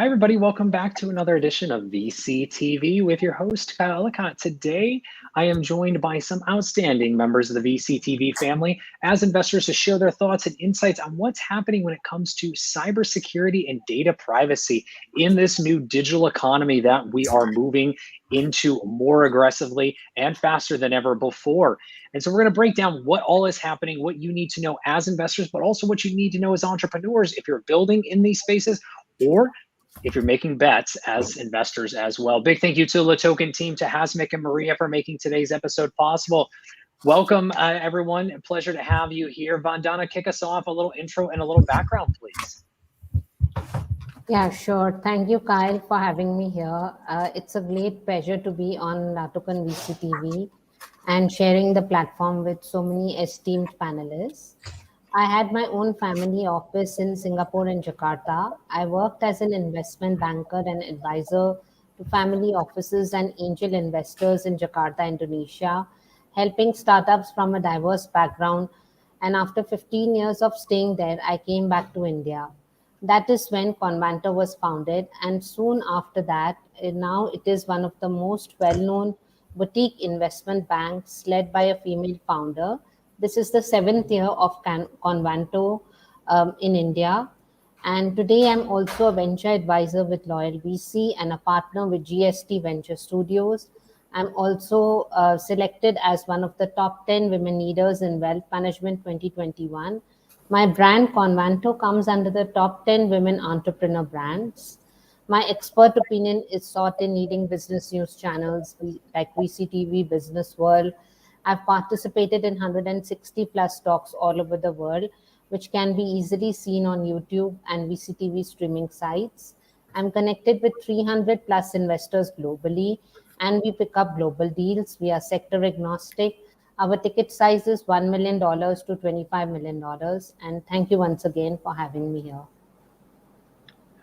Hi, everybody. Welcome back to another edition of VC TV with your host, Kyle Ellicott. Today, I am joined by some outstanding members of the VC TV family as investors to share their thoughts and insights on what's happening when it comes to cybersecurity and data privacy in this new digital economy that we are moving into more aggressively and faster than ever before. And so we're going to break down what all is happening, what you need to know as investors, but also what you need to know as entrepreneurs if you're building in these spaces or if you're making bets as investors as well. Big thank you to the Token team, to Hasmik and Maria for making today's episode possible. Welcome, everyone. Pleasure to have you here. Vandana, kick us off, a little intro and a little background, please. Yeah, sure. Thank you, Kyle, for having me here. It's a great pleasure to be on Token VC TV and sharing the platform with so many esteemed panelists. I had my own family office in Singapore and Jakarta. I worked as an investment banker and advisor to family offices and angel investors in Jakarta, Indonesia, helping startups from a diverse background. And after 15 years of staying there, I came back to India. That is when Convanto was founded. And soon after that, now it is one of the most well-known boutique investment banks led by a female founder. This is the 7th year of Convanto in India. And today I'm also a venture advisor with Loyal VC and a partner with GST Venture Studios. I'm also selected as one of the top 10 women leaders in wealth management 2021. My brand Convanto comes under the top 10 women entrepreneur brands. My expert opinion is sought in leading business news channels like VCTV, Business World. I've participated in 160 plus talks all over the world, which can be easily seen on YouTube and VCTV streaming sites. I'm connected with 300 plus investors globally, and we pick up global deals. We are sector agnostic. Our ticket size is $1 million to $25 million. And thank you once again for having me here.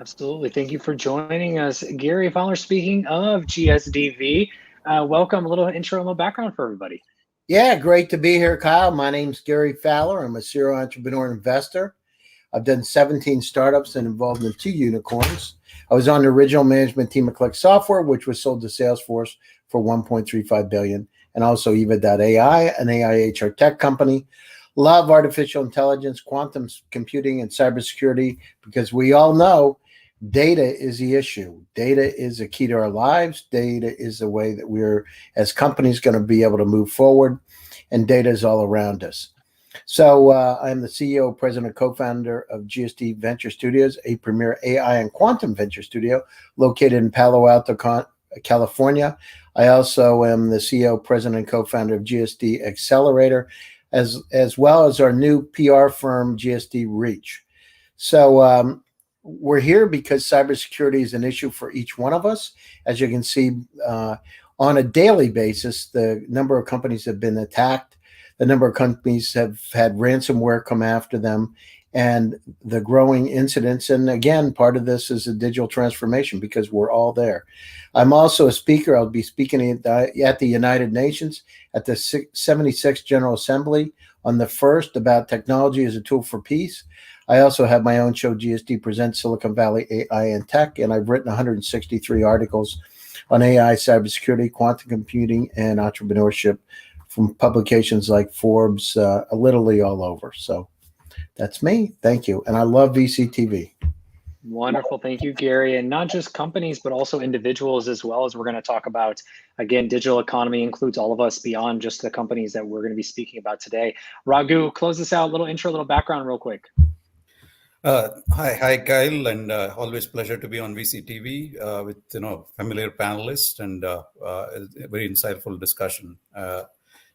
Absolutely. Thank you for joining us. Gary Fowler, speaking of GSDV, welcome. A little intro and a little background for everybody. Yeah, great to be here, Kyle. My name's Gary Fowler. I'm a serial entrepreneur investor. I've done 17 startups and involved in 2 unicorns. I was on the original management team of Click Software, which was sold to Salesforce for $1.35 billion, and also Eva.ai, an AI HR tech company. Love artificial intelligence, quantum computing, and cybersecurity, because we all know data is the issue. Data is a key to our lives. Data is the way that we're, as companies, going to be able to move forward, and data is all around us. So I'm the CEO, president, co-founder of GST Venture Studios, a premier AI and quantum venture studio located in Palo Alto, California. I also am the CEO, president, and co-founder of GST Accelerator, as well as our new PR firm, GST Reach. So we're here because cybersecurity is an issue for each one of us. As you can see, on a daily basis, the number of companies have been attacked, the number of companies have had ransomware come after them, and the growing incidents. And again, part of this is a digital transformation because we're all there. I'm also a speaker. I'll be speaking at the United Nations at the 76th General Assembly on the 1st about technology as a tool for peace. I also have my own show, GSD Presents Silicon Valley AI and Tech, and I've written 163 articles on AI, cybersecurity, quantum computing, and entrepreneurship from publications like Forbes, literally all over. So that's me. Thank you. And I love VCTV. Wonderful. Thank you, Gary. And not just companies, but also individuals as well, as we're going to talk about. Again, digital economy includes all of us beyond just the companies that we're going to be speaking about today. Raghu, close us out. A little intro, a little background real quick. Hi, Kyle, and always pleasure to be on VCTV with familiar panelists and a very insightful discussion.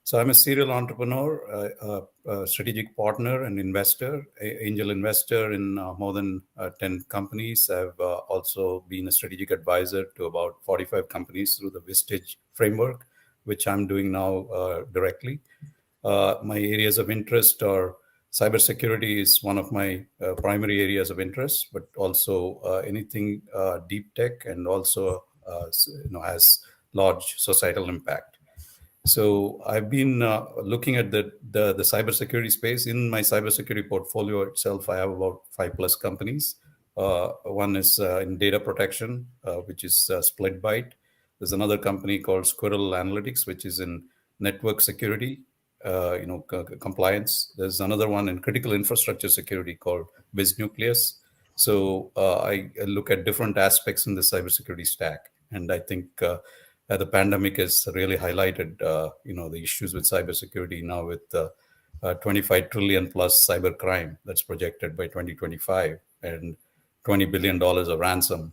So I'm a serial entrepreneur, a strategic partner and investor, angel investor in more than 10 companies. I've also been a strategic advisor to about 45 companies through the Vistage framework, which I'm doing now directly. My areas of interest are cybersecurity is one of my primary areas of interest, but also anything deep tech and also has large societal impact. So I've been looking at the cybersecurity space. In my cybersecurity portfolio itself, I have about 5+ companies. One is in data protection, which is SplitByte. There's another company called Squirrel Analytics, which is in network security, compliance. There's another one in critical infrastructure security called BizNucleus. So I look at different aspects in the cybersecurity stack, and I think the pandemic has really highlighted, the issues with cybersecurity now with 25 trillion plus cybercrime that's projected by 2025, and $20 billion of ransom,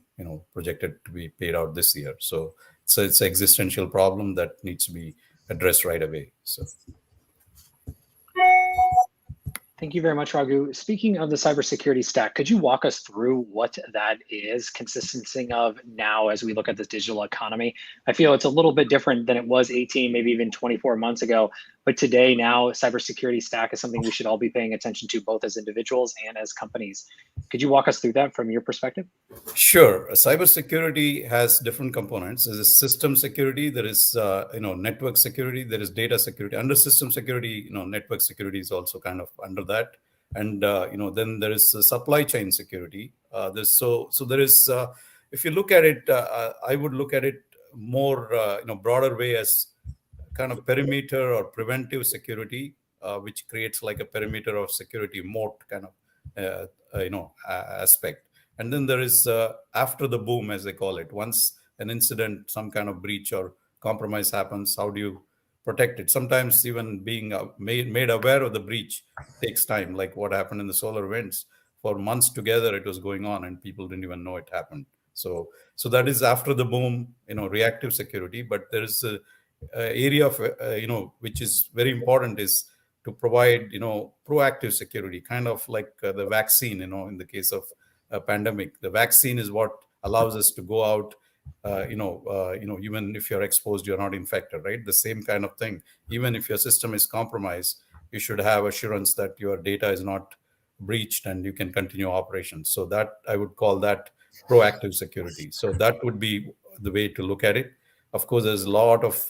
projected to be paid out this year. So it's an existential problem that needs to be addressed right away. So. Thank you very much, Raghu. Speaking of the cybersecurity stack, could you walk us through what that is consisting of now as we look at this digital economy? I feel it's a little bit different than it was 18, maybe even 24 months ago. But today, now, cybersecurity stack is something we should all be paying attention to, both as individuals and as companies. Could you walk us through that from your perspective? Sure. Cybersecurity has different components. There's system security, there is network security, there is data security. Under system security, network security is also kind of under that. And then there is supply chain security. There is, if you look at it, I would look at it more broader way as kind of perimeter or preventive security, which creates like a perimeter of security moat kind of aspect. And then there is after the boom, as they call it. Once an incident, some kind of breach or compromise happens, how do you protect it? Sometimes even being made aware of the breach takes time, like what happened in the solar winds. For months together, it was going on and people didn't even know it happened. So that is after the boom, reactive security. But there is a area of, which is very important, is to provide, proactive security, kind of like the vaccine, in the case of a pandemic. The vaccine is what allows us to go out, even if you're exposed, you're not infected, right? The same kind of thing. Even if your system is compromised, you should have assurance that your data is not breached and you can continue operations. So that I would call that proactive security. So that would be the way to look at it. Of course, there's a lot of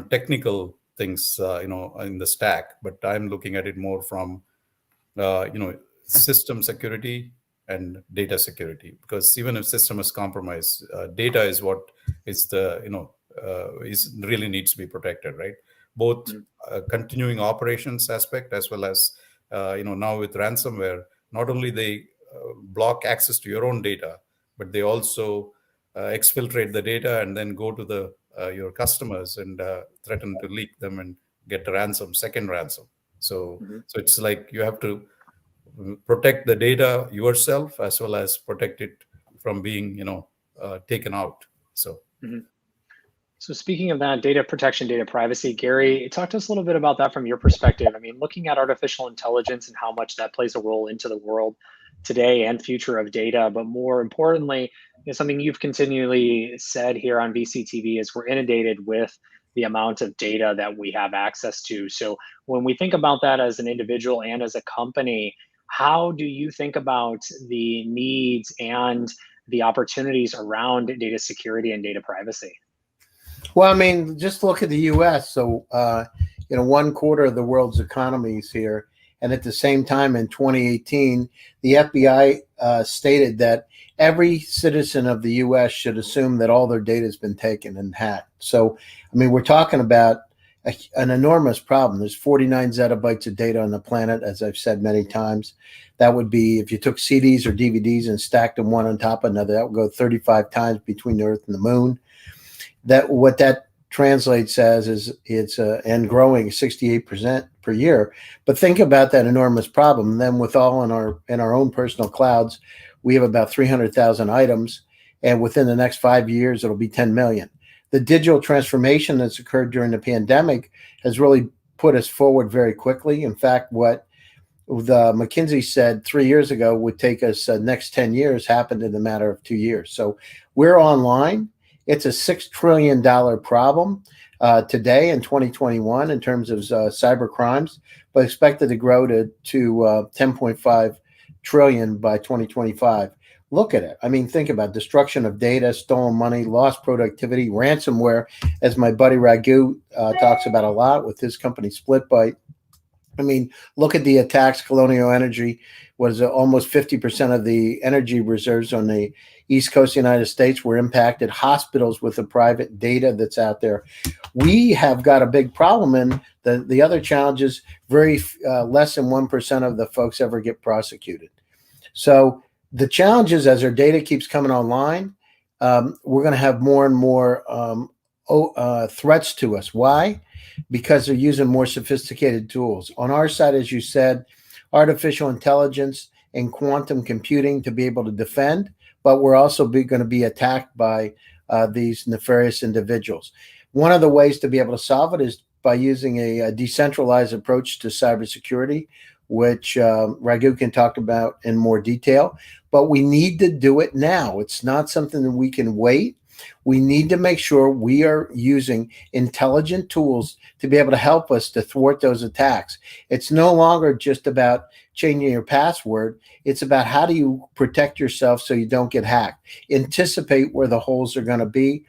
technical things in the stack, but I'm looking at it more from system security and data security, because even if system is compromised, data is what is the is really needs to be protected, right? Both continuing operations aspect as well as now with ransomware, not only they block access to your own data, but they also exfiltrate the data and then go to your customers and threaten to leak them and get the second ransom. So it's like you have to protect the data yourself as well as protect it from being taken out. So So speaking of that, data protection, data privacy, Gary, talk to us a little bit about that from your perspective. I mean, looking at artificial intelligence and how much that plays a role into the world today and future of data, but more importantly, something you've continually said here on VCTV is we're inundated with the amount of data that we have access to. So when we think about that as an individual and as a company, how do you think about the needs and the opportunities around data security and data privacy? Well, I mean, just look at the U.S. So, 1/4 of the world's economy is here. And at the same time, in 2018, the FBI stated that every citizen of the U.S. should assume that all their data has been taken and hacked. So, I mean, we're talking about an enormous problem. There's 49 zettabytes of data on the planet, as I've said many times. That would be, if you took CDs or DVDs and stacked them one on top of another, that would go 35 times between the Earth and the Moon. What that translates as is it's and growing 68% per year. But think about that enormous problem. And then with all in our own personal clouds, we have about 300,000 items, and within the next 5 years, it'll be 10 million. The digital transformation that's occurred during the pandemic has really put us forward very quickly. In fact, what the McKinsey said 3 years ago would take us next 10 years happened in a matter of 2 years. So we're online. It's a $6 trillion problem today in 2021 in terms of cyber crimes, but expected to grow to 10.5 trillion by 2025. Look at it. I mean, think about destruction of data, stolen money, lost productivity, ransomware, as my buddy Raghu talks about a lot with his company SplitByte. I mean, look at the attacks. Colonial Energy was almost 50% of the energy reserves on the East Coast of the United States were impacted. Hospitals with the private data that's out there. We have got a big problem, and the other challenge is very less than 1% of the folks ever get prosecuted. So the challenge is, as our data keeps coming online, we're going to have more and more threats to us. Why? Because they're using more sophisticated tools. On our side, as you said, artificial intelligence and quantum computing to be able to defend, but we're also going to be attacked by these nefarious individuals. One of the ways to be able to solve it is by using a decentralized approach to cybersecurity, which Raghu can talk about in more detail. But we need to do it now. It's not something that we can wait. We need to make sure we are using intelligent tools to be able to help us to thwart those attacks. It's no longer just about changing your password. It's about how do you protect yourself so you don't get hacked. Anticipate where the holes are going to be.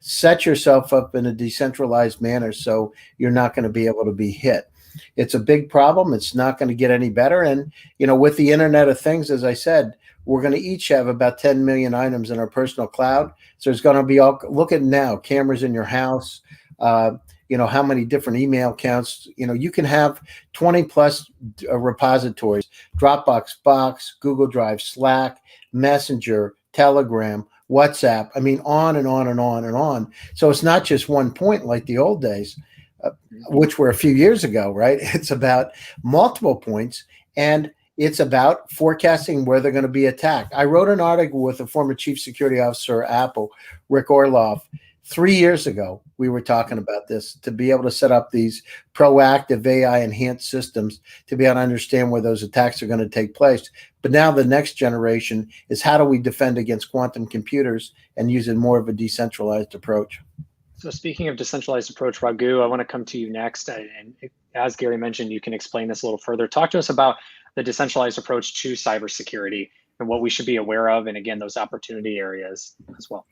Set yourself up in a decentralized manner so you're not going to be able to be hit. It's a big problem. It's not going to get any better. And, you know, with the Internet of Things, as I said, we're going to each have about 10 million items in our personal cloud. So there's going to be look at now, cameras in your house, you know, how many different email accounts, you know, you can have 20 plus repositories, Dropbox, Box, Google Drive, Slack, Messenger, Telegram, WhatsApp. I mean, on and on and on and on. So it's not just one point like the old days, which were a few years ago, right? It's about multiple points, and it's about forecasting where they're going to be attacked. I wrote an article with the former chief security officer at Apple, Rick Orloff. 3 years ago, we were talking about this, to be able to set up these proactive AI enhanced systems to be able to understand where those attacks are going to take place. But now the next generation is, how do we defend against quantum computers and using more of a decentralized approach? So speaking of decentralized approach, Raghu, I want to come to you next. And as Gary mentioned, you can explain this a little further. Talk to us about the decentralized approach to cybersecurity and what we should be aware of, and again, those opportunity areas as well.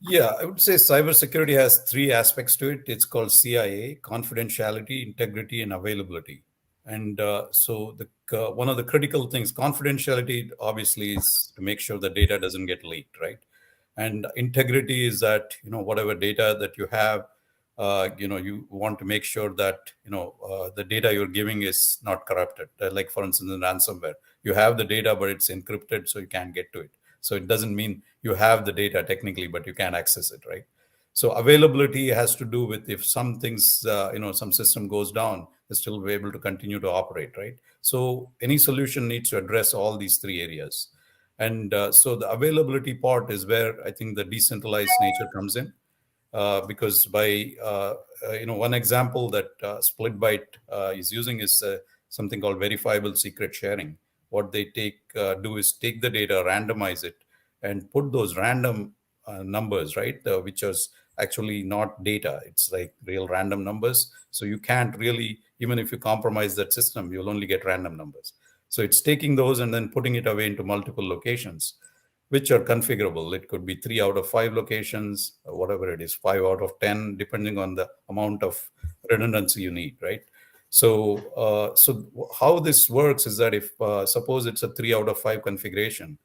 Yeah, I would say cybersecurity has three aspects to it. It's called CIA: confidentiality, integrity, and availability. And so one of the critical things, confidentiality obviously is to make sure the data doesn't get leaked, right? And integrity is that, you know, whatever data that you have, you know, you want to make sure that, you know, the data you're giving is not corrupted. Like, for instance, in ransomware, you have the data, but it's encrypted, so you can't get to it. So it doesn't mean you have the data technically, but you can't access it, right? So availability has to do with, if some things, you know, some system goes down, they're still able to continue to operate, right? So any solution needs to address all these three areas. And so the availability part is where I think the decentralized nature comes in, because by, you know, one example that SplitByte is using is something called verifiable secret sharing. What they do is take the data, randomize it, and put those random numbers, right, which is actually not data. It's like real random numbers. So you can't really, even if you compromise that system, you'll only get random numbers. So it's taking those and then putting it away into multiple locations, which are configurable. It could be 3 out of 5 locations, or whatever it is, 5 out of 10, depending on the amount of redundancy you need, right? So, so how this works is that if suppose it's a 3 out of 5 configuration,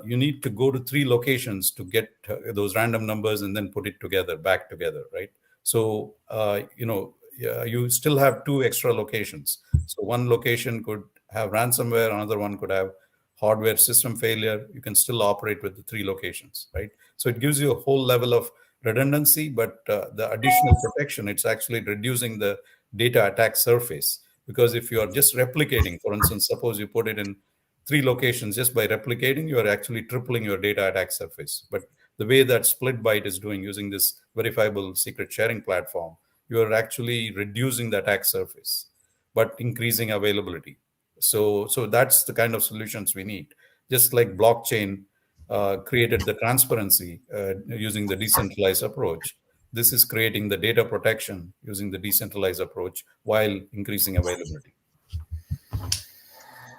you need to go to 3 locations to get those random numbers and then put it back together, right? So, you know, you still have 2 extra locations. So one location could have ransomware, another one could have hardware system failure. You can still operate with the 3 locations, right? So it gives you a whole level of redundancy, but the additional protection, it's actually reducing the data attack surface. Because if you are just replicating, for instance, suppose you put it in 3 locations, just by replicating, you are actually tripling your data attack surface. But the way that SplitByte is doing, using this verifiable secret sharing platform, you are actually reducing the attack surface, but increasing availability. So that's the kind of solutions we need. Just like blockchain created the transparency using the decentralized approach, this is creating the data protection using the decentralized approach while increasing availability.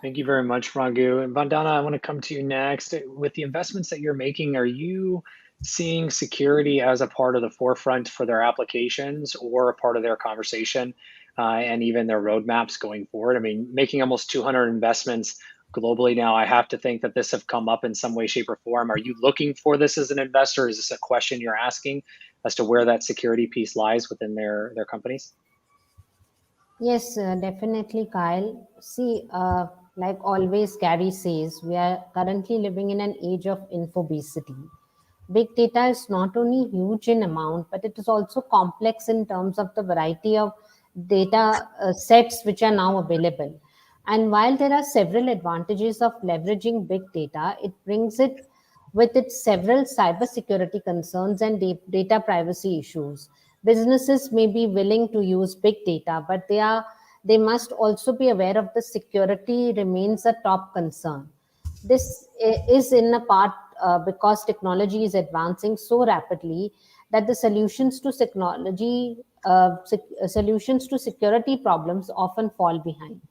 Thank you very much, Raghu. And Vandana, I want to come to you next. With the investments that you're making, are you seeing security as a part of the forefront for their applications or a part of their conversation? and even their roadmaps going forward. I mean, making almost 200 investments globally now, I have to think that this have come up in some way, shape, or form. Are you looking for this as an investor? Is this a question you're asking as to where that security piece lies within their companies? Yes, definitely, Kyle. See, like always, Gary says, we are currently living in an age of infobesity. Big data is not only huge in amount, but it is also complex in terms of the variety of data sets which are now available. And while there are several advantages of leveraging big data, it brings it with its several cybersecurity concerns and data privacy issues. Businesses may be willing to use big data, but they must also be aware of the security remains a top concern. This is in a part because technology is advancing so rapidly that the solutions to security problems often fall behind.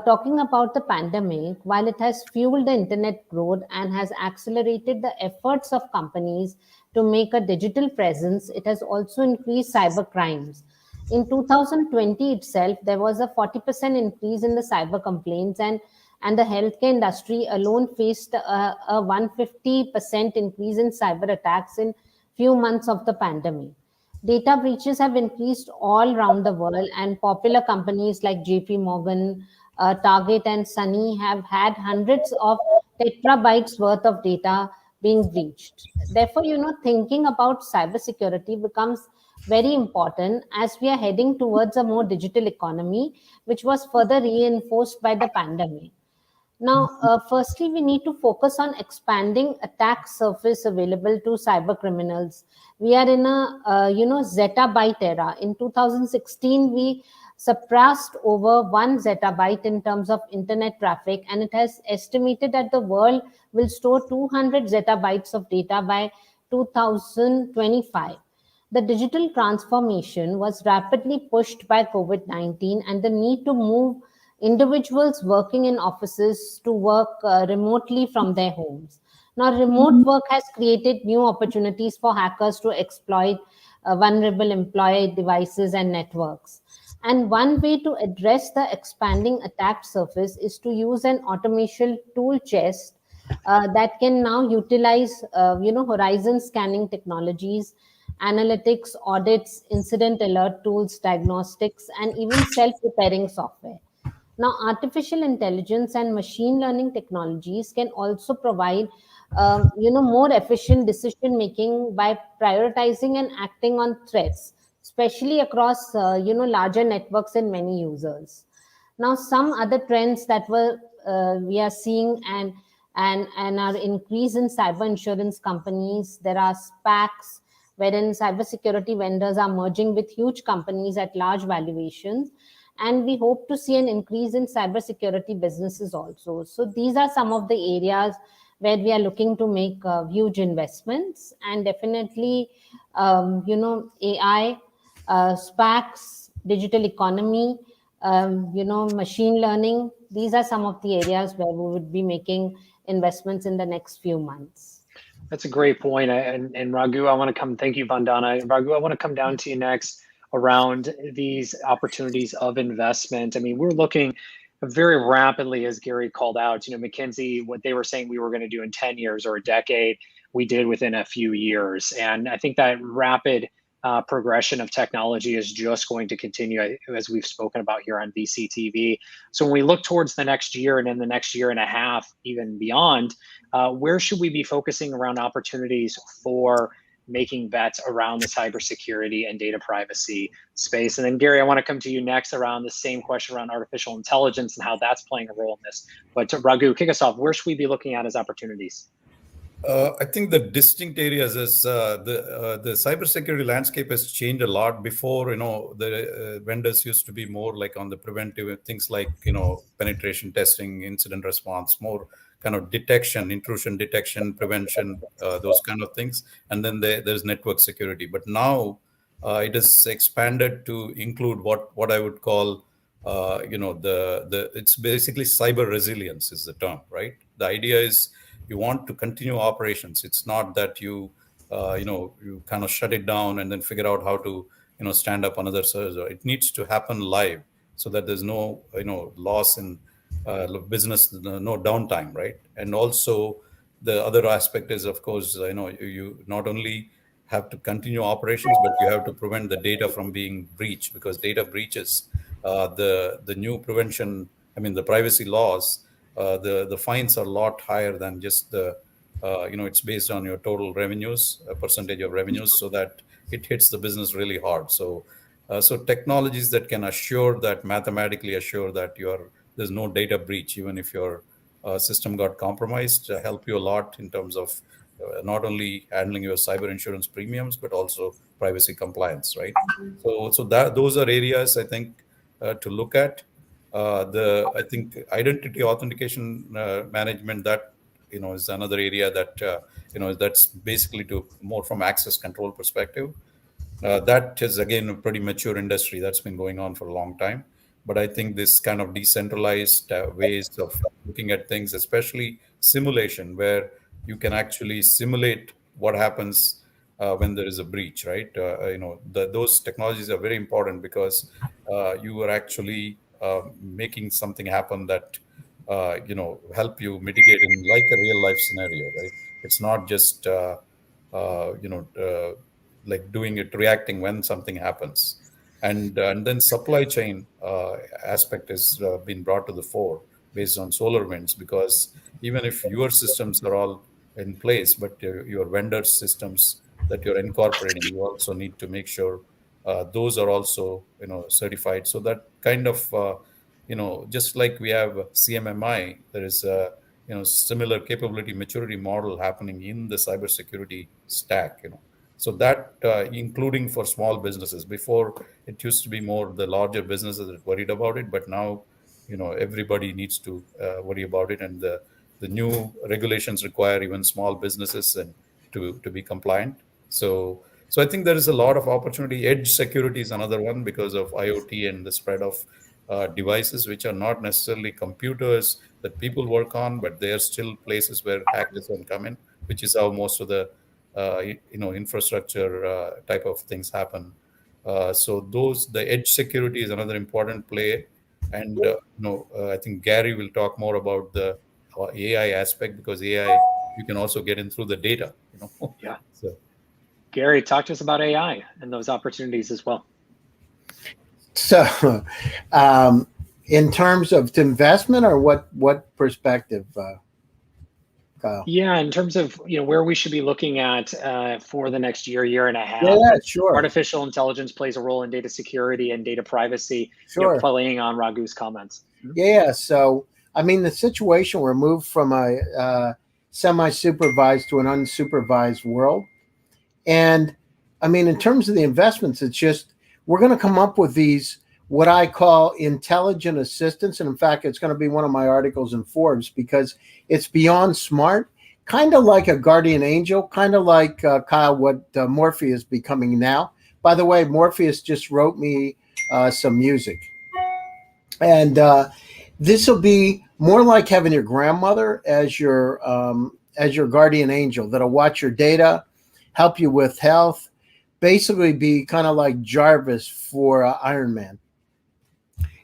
Talking about the pandemic, while it has fueled the internet growth and has accelerated the efforts of companies to make a digital presence, it has also increased cyber crimes. In 2020 itself, there was a 40% increase in the cyber complaints, and the healthcare industry alone faced a 150% increase in cyber attacks in few months of the pandemic. Data breaches have increased all around the world, and popular companies like JP Morgan, Target, and Sunny have had hundreds of terabytes worth of data being breached. Therefore, thinking about cybersecurity becomes very important as we are heading towards a more digital economy, which was further reinforced by the pandemic. Now, firstly, we need to focus on expanding attack surface available to cyber criminals. We are in a zettabyte era. In 2016, we surpassed over 1 zettabyte in terms of internet traffic, and it has estimated that the world will store 200 zettabytes of data by 2025. The digital transformation was rapidly pushed by COVID-19 and the need to move individuals working in offices to work remotely from their homes. Now, remote work has created new opportunities for hackers to exploit vulnerable employee devices and networks. And one way to address the expanding attack surface is to use an automation tool chest that can now utilize, horizon scanning technologies, analytics, audits, incident alert tools, diagnostics, and even self-repairing software. Now, artificial intelligence and machine learning technologies can also provide, more efficient decision making by prioritizing and acting on threats, especially across, larger networks and many users. Now, some other trends that we are seeing and our increase in cyber insurance companies. There are SPACs, wherein cybersecurity vendors are merging with huge companies at large valuations. And we hope to see an increase in cybersecurity businesses also. So these are some of the areas where we are looking to make huge investments. And definitely, AI, SPACs, digital economy, machine learning. These are some of the areas where we would be making investments in the next few months. That's a great point. And Raghu, I want to come, thank you, Vandana. Raghu, I want to come down to you next around these opportunities of investment. I mean, we're looking very rapidly, as Gary called out, McKinsey, what they were saying we were going to do in 10 years or a decade, we did within a few years. And I think that rapid progression of technology is just going to continue, as we've spoken about here on VCTV. So when we look towards the next year and in the next year and a half, even beyond, where should we be focusing around opportunities for making bets around the cybersecurity and data privacy space? And then Gary, I want to come to you next around the same question around artificial intelligence and how that's playing a role in this. But to Raghu, kick us off, where should we be looking at as opportunities? I think the distinct areas is the cybersecurity landscape has changed a lot. Before, the vendors used to be more like on the preventive things like, penetration testing, incident response, more kind of detection, intrusion detection, prevention, those kind of things. And then there's network security. But now it is expanded to include what I would call, it's basically cyber resilience is the term, right? The idea is you want to continue operations. It's not that you kind of shut it down and then figure out how to stand up another server. It needs to happen live so that there's no, loss in business, no downtime, right? And also the other aspect is, of course, you not only have to continue operations, but you have to prevent the data from being breached, because data breaches, the new prevention, the privacy laws, the fines are a lot higher than just the, it's based on your total revenues, a percentage of revenues, so that it hits the business really hard. So, so technologies that can mathematically assure that there's no data breach, even if your system got compromised, help you a lot in terms of not only handling your cyber insurance premiums, but also privacy compliance, right? So that those are areas I think to look at. I think identity authentication management, that is another area that that's basically to more from access control perspective. That is again a pretty mature industry that's been going on for a long time. But I think this kind of decentralized ways of looking at things, especially simulation, where you can actually simulate what happens when there is a breach, right? Those technologies are very important, because you are actually making something happen that help you mitigating like a real life scenario, right? It's not just like doing it, reacting when something happens. And then supply chain aspect has been brought to the fore based on SolarWinds, because even if your systems are all in place, but your vendor systems that you're incorporating, you also need to make sure those are also certified. So that kind of just like we have CMMI, there is a similar capability maturity model happening in the cybersecurity stack. So that including for small businesses. Before, it used to be more the larger businesses that worried about it, but now everybody needs to worry about it, and the new regulations require even small businesses and to be compliant. So I think there is a lot of opportunity. Edge security is another one, because of IoT and the spread of devices, which are not necessarily computers that people work on, but they are still places where hackers can come in, which is how most of the infrastructure type of things happen. So the edge security is another important play. And I think Gary will talk more about the AI aspect, because AI, you can also get in through the data. Yeah. So Gary, talk to us about AI and those opportunities as well. So, in terms of investment, or what perspective, Kyle? Yeah, in terms of where we should be looking at for the next year and a half. Yeah, sure. Artificial intelligence plays a role in data security and data privacy. Sure. Playing on Raghu's comments. Yeah. So, the situation, we're moved from a semi-supervised to an unsupervised world, and in terms of the investments, it's just we're going to come up with these, what I call intelligent assistants. And in fact, it's going to be one of my articles in Forbes, because it's beyond smart, kind of like a guardian angel, kind of like, Kyle, what Morpheus is becoming now. By the way, Morpheus just wrote me some music. And this will be more like having your grandmother as your guardian angel that'll watch your data, help you with health, basically be kind of like Jarvis for Iron Man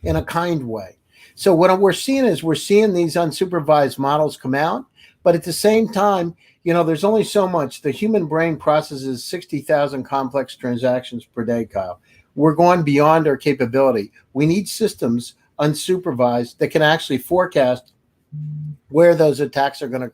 in a kind way. So what we're seeing is these unsupervised models come out, but at the same time, there's only so much. The human brain processes 60,000 complex transactions per day, Kyle. We're going beyond our capability. We need systems unsupervised that can actually forecast where those attacks are going to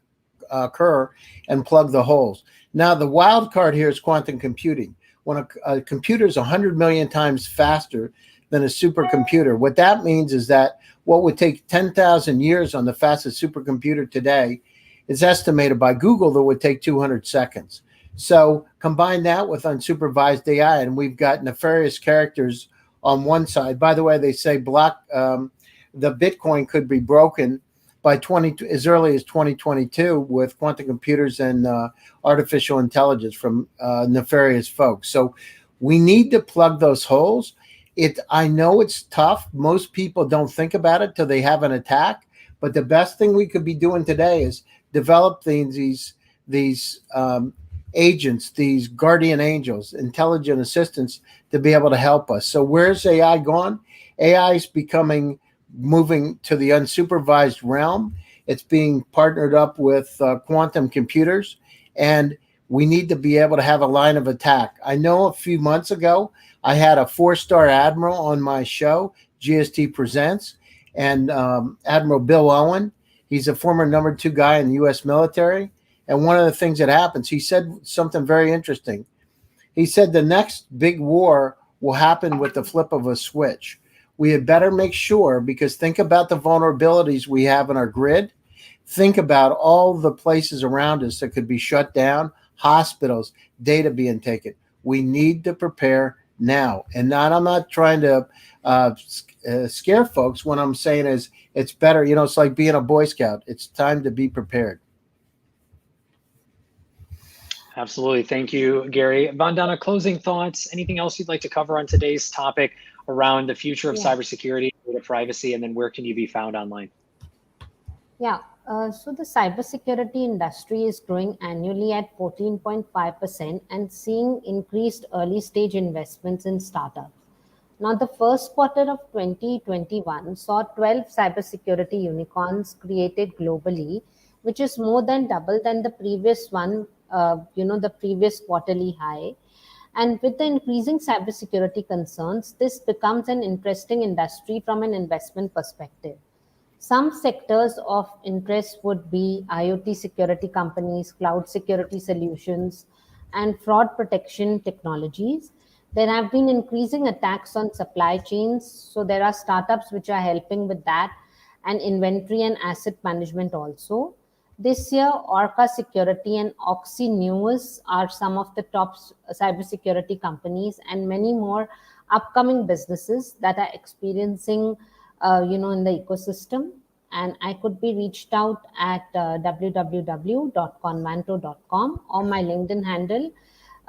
occur and plug the holes. Now, the wild card here is quantum computing. When a computer is 100 million times faster than a supercomputer, what that means is that what would take 10,000 years on the fastest supercomputer today is estimated by Google that would take 200 seconds. So combine that with unsupervised AI, and we've got nefarious characters on one side. By the way, they say the Bitcoin could be broken by as early as 2022 with quantum computers and artificial intelligence from nefarious folks. So we need to plug those holes. I know it's tough. Most people don't think about it till they have an attack. But the best thing we could be doing today is develop these agents, these guardian angels, intelligent assistants to be able to help us. So where's AI gone? AI is moving to the unsupervised realm. It's being partnered up with quantum computers, and we need to be able to have a line of attack. I know a few months ago, I had a 4-star admiral on my show, GST Presents, and Admiral Bill Owen. He's a former #2 guy in the U.S. military. And one of the things that happens, he said something very interesting. He said the next big war will happen with the flip of a switch. We had better make sure, because think about the vulnerabilities we have in our grid. Think about all the places around us that could be shut down, hospitals, data being taken. We need to prepare now. And I'm not trying to scare folks. What I'm saying is it's better. It's like being a Boy Scout. It's time to be prepared. Absolutely. Thank you, Gary. Vandana, closing thoughts, anything else you'd like to cover on today's topic around the future of cybersecurity, data privacy, and then where can you be found online? Yeah, so the cybersecurity industry is growing annually at 14.5% and seeing increased early stage investments in startups. Now, the first quarter of 2021 saw 12 cybersecurity unicorns created globally, which is more than double than the previous one, the previous quarterly high. And with the increasing cybersecurity concerns, this becomes an interesting industry from an investment perspective. Some sectors of interest would be IoT security companies, cloud security solutions, and fraud protection technologies. There have been increasing attacks on supply chains, so there are startups which are helping with that, and inventory and asset management also. This year, Orca Security and Oxy News are some of the top cybersecurity companies, and many more upcoming businesses that are experiencing, in the ecosystem. And I could be reached out at www.convanto.com or my LinkedIn handle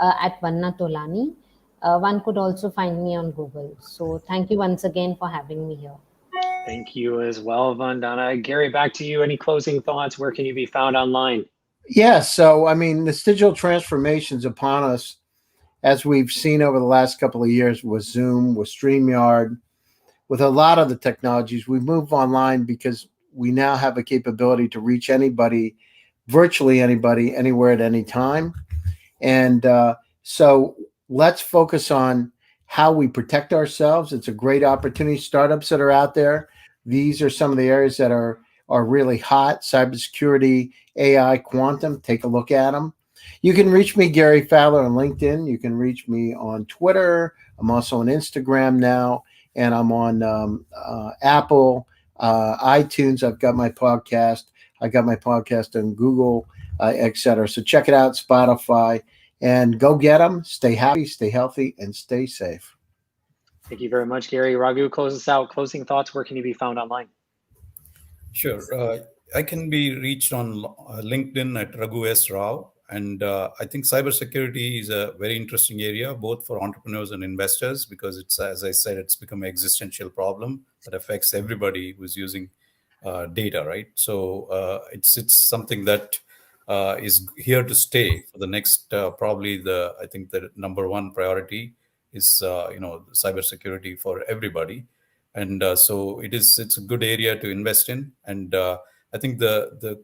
at Vandana Tolani. One could also find me on Google. So thank you once again for having me here. Thank you as well, Vandana. Gary, back to you. Any closing thoughts? Where can you be found online? Yeah, so this digital transformation's upon us, as we've seen over the last couple of years with Zoom, with StreamYard, with a lot of the technologies. We move online because we now have a capability to reach anybody, virtually anybody, anywhere at any time. And so let's focus on how we protect ourselves. It's a great opportunity. Startups that are out there, these are some of the areas that are really hot: cybersecurity, AI, quantum. Take a look at them. You can reach me, Gary Fowler, on LinkedIn. You can reach me on Twitter. I'm also on Instagram now, and I'm on Apple, iTunes. I've got my podcast. I got my podcast on Google, etc. So check it out, Spotify. And go get them. Stay happy, stay healthy, and stay safe. Thank you very much, Gary. Raghu, close us out. Closing thoughts. Where can you be found online? Sure. I can be reached on LinkedIn at Raghu S. Rao. And I think cybersecurity is a very interesting area, both for entrepreneurs and investors, because it's, as I said, it's become an existential problem that affects everybody who's using data, right? So it's something that is here to stay for the next probably I think the number one priority is cybersecurity for everybody, and so it's a good area to invest in. And I think the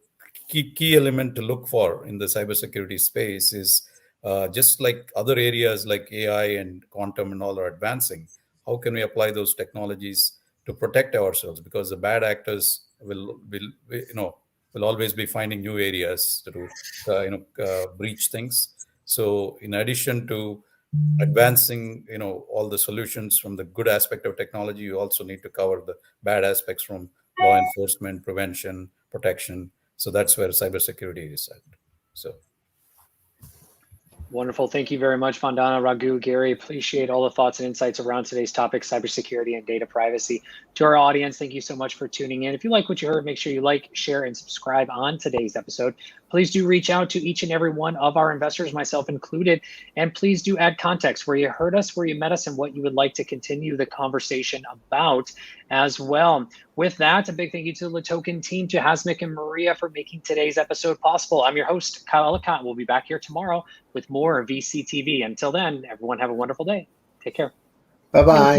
key element to look for in the cybersecurity space is just like other areas like AI and quantum and all are advancing. How can we apply those technologies to protect ourselves? Because the bad actors will always be finding new areas to breach things. So in addition to advancing all the solutions from the good aspect of technology, you also need to cover the bad aspects from law enforcement, prevention, protection. So that's where cybersecurity is at. So wonderful. Thank you very much, Vandana, Raghu, Gary. Appreciate all the thoughts and insights around today's topic, cybersecurity and data privacy. To our audience, thank you so much for tuning in. If you like what you heard, make sure you like, share, and subscribe on today's episode. Please do reach out to each and every one of our investors, myself included, and please do add context where you heard us, where you met us, and what you would like to continue the conversation about. as well. With that, a big thank you to the Token team, to Hasmik and Maria for making today's episode possible. I'm your host, Kyle Ellicott. We'll be back here tomorrow with more VC TV. Until then, everyone have a wonderful day. Take care. Bye-bye.